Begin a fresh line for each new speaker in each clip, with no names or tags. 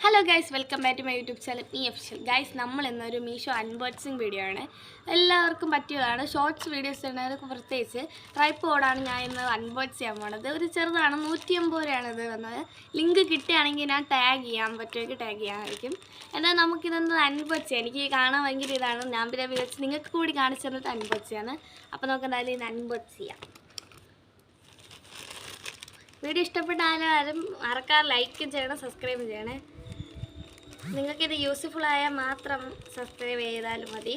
Hello guys, welcome back to my YouTube channel me official. Guys, നമ്മൾ ഇന്നൊരു Meesho unboxing video ആണ്. എല്ലാവർക്കും പറ്റിയതാണ്. ഷോർട്സ് വീഡിയോസ് ഉള്ളവർക്ക് പ്രത്യേകിച്ച് ട്രൈപ്പോഡാണ് ഞാൻ ഇന്ന് അൺബോക്സ് ചെയ്യാൻ പോണത്. ഒരു ചെറുതാണ്, 150 രൂപയാണ് ഇത് വന്നത്. ലിങ്ക് കിട്ടുകയാണെങ്കിൽ ഞാൻ ടാഗ് ചെയ്യാൻ പറ്റുമെങ്കിൽ ടാഗ് ചെയ്യാമായിരിക്കും. എന്നാൽ നമുക്കിതൊന്ന് അൺബോക്സ് ചെയ്യാം. എനിക്ക് കാണാൻ ഭയങ്കര ഇതാണ്. ഞാൻ പിന്നെ വിളിച്ച് നിങ്ങൾക്ക് കൂടി കാണിച്ചു തന്നിട്ട് അൺബോക്സ് ചെയ്യാൻ. അപ്പോൾ നമുക്ക് എന്തായാലും ഇത് അൺബോക്സ് ചെയ്യാം. വീഡിയോ ഇഷ്ടപ്പെട്ട ആരും മറക്കാതെ ലൈക്ക് ചെയ്യണം, സബ്സ്ക്രൈബ് ചെയ്യണേ. നിങ്ങൾക്കിത് യൂസ്ഫുൾ ആയാൽ മാത്രം സബ്സ്ക്രൈബ് ചെയ്താലും മതി.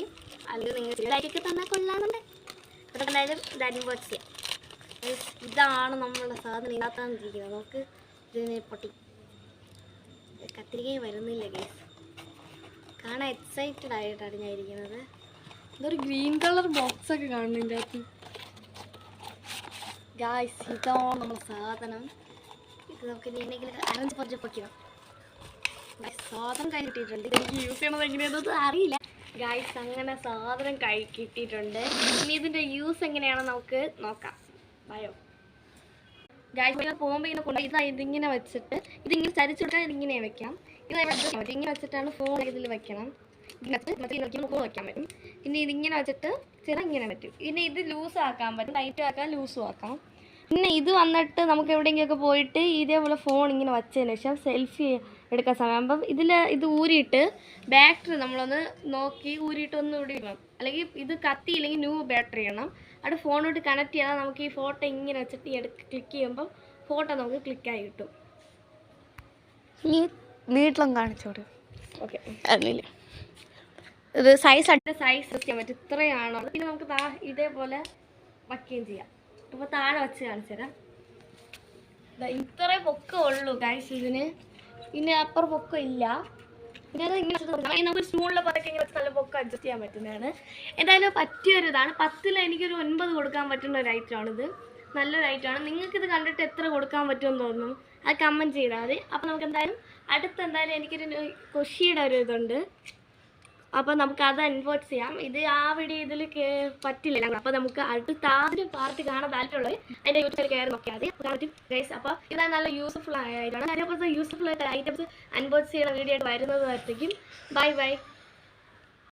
അല്ലെങ്കിൽ നിങ്ങൾ ലൈക്കൊക്കെ തന്നാൽ കൊള്ളാമെന്നുണ്ട്. അപ്പോൾ എന്തായാലും ഇത് അൺബോക്സ് ചെയ്യാം. ഇതാണ് നമ്മളുടെ സാധനം. ഇതിനകത്താന്നിരിക്കുന്നത്. നമുക്ക് ഇതിനെ പൊട്ടി കത്തിരിക്കയും വരുന്നില്ല ഗൈസ്. കാണാൻ എക്സൈറ്റഡ് ആയിട്ടാണ് ഞാൻ ഇരിക്കുന്നത്. ഇതൊരു ഗ്രീൻ കളർ ബോക്സൊക്കെ കാണുന്നതിൻ്റെ അകത്ത്. ഗൈസ്, ഇതാണ് നമ്മുടെ സാധനം. ഇത് നമുക്ക് ഇനി എന്തെങ്കിലും അറേഞ്ച് കുറച്ച് പൊക്കണം. സാധനം കൈ കിട്ടിയിട്ടുണ്ട്. എനിക്ക് യൂസ് ചെയ്യണത് എങ്ങനെയാണെന്ന് അറിയില്ല ഗൈസ്. അങ്ങനെ സാധനം കൈ കിട്ടിയിട്ടുണ്ട്. ഇനി ഇതിൻ്റെ യൂസ് എങ്ങനെയാണെന്ന് നമുക്ക് നോക്കാം. ബയോ ഗൈസ്, പോകുമ്പോൾ ഇങ്ങനെ കൊണ്ട് ഇതിങ്ങനെ വെച്ചിട്ട് ഇതിങ്ങനെ ചരിച്ചു കൊടുക്കാൻ ഇതിങ്ങനെ വെക്കാം. ഇങ്ങനെ വെച്ചിട്ടാണ് ഫോൺ ഇതിൽ വെക്കണം. ഇങ്ങനെ ഫോൺ വെക്കാൻ പറ്റും. പിന്നെ ഇതിങ്ങനെ വെച്ചിട്ട് ഇങ്ങനെ പറ്റും. പിന്നെ ഇത് ലൂസ് ആക്കാൻ പറ്റും. ടൈറ്റ് ആക്കാൻ ലൂസും ആക്കാം. പിന്നെ ഇത് വന്നിട്ട് നമുക്ക് എവിടെയെങ്കിലുമൊക്കെ പോയിട്ട് ഇതേപോലെ ഫോൺ ഇങ്ങനെ വച്ചതിന് ശേഷം സെൽഫി എടുക്കാൻ സമയം. അപ്പം ഇത് ഊരിയിട്ട് ബാറ്ററി നമ്മളൊന്ന് നോക്കി ഊരിയിട്ട് ഒന്ന് ഇവിടെ ഇടണം. അല്ലെങ്കിൽ ഇത് കത്തിയില്ലെങ്കിൽ ന്യൂ ബാറ്ററി ഇടണം. അവിടെ ഫോണോട്ട് കണക്ട് ചെയ്താൽ നമുക്ക് ഈ ഫോട്ടോ ഇങ്ങനെ വെച്ചിട്ട് ക്ലിക്ക് ചെയ്യുമ്പം ഫോട്ടോ നമുക്ക് ക്ലിക്കായി കിട്ടും.
ഈ വീട്ടിലും കാണിച്ചോട്.
ഓക്കെ,
അല്ലില്ല, ഇത് സൈസ്
ചെയ്യാൻ പറ്റും. ഇത്രയാണോ. പിന്നെ നമുക്ക് ഇതേപോലെ വയ്ക്കുകയും ചെയ്യാം. അപ്പോൾ താഴെ വെച്ച് കാണിച്ചു തരാം. ഇത്രേ പൊക്കം ഉള്ളൂ ഗൈസ് ഇതിന്. പിന്നെ അപ്പുറം പൊക്കം ഇല്ല. പിന്നെ അത് ഇങ്ങനെ നമുക്ക് സ്പൂണിലെ പതൊക്കെ ഇങ്ങനെ നല്ല പൊക്കം അഡ്ജസ്റ്റ് ചെയ്യാൻ പറ്റുന്നതാണ്. എന്തായാലും പറ്റിയൊരിതാണ്. 10ൽ എനിക്കൊരു 9 കൊടുക്കാൻ പറ്റുന്ന ഒരു ഐറ്റമാണിത്. നല്ലൊരു ഐറ്റമാണ്. നിങ്ങൾക്കിത് കണ്ടിട്ട് എത്ര കൊടുക്കാൻ പറ്റുമെന്ന് തോന്നുന്നു അത് കമൻറ്റ് ചെയ്താൽ മതി. അപ്പോൾ നമുക്ക് എന്തായാലും എനിക്കൊരു കൊഷിയുടെ ഒരു ഇതുണ്ട്. അപ്പോൾ നമുക്ക് അത് അൺബോക്സ് ചെയ്യാം. ഇത് ആ വീഡിയോ ഇതിൽ പറ്റില്ല. അപ്പോൾ നമുക്ക് ആദ്യം പാർട്ടി കാണാൻ താല്പര്യമുള്ളത് അതിൻ്റെ യൂട്യൂബിൽ കയറി നോക്കിയാൽ മതി. അപ്പോൾ ഗൈസ്, അപ്പോൾ ഇതാണ് നല്ല യൂസ്ഫുൾ ആയിട്ടാണ്. അതേപോലത്തെ യൂസ്ഫുൾ ആയിട്ട് ഐറ്റംസ് അൺബോക്സ് ചെയ്യുന്ന വീഡിയോ ആയിട്ട് വരുന്നത് വരത്തേക്കും. Bye bye.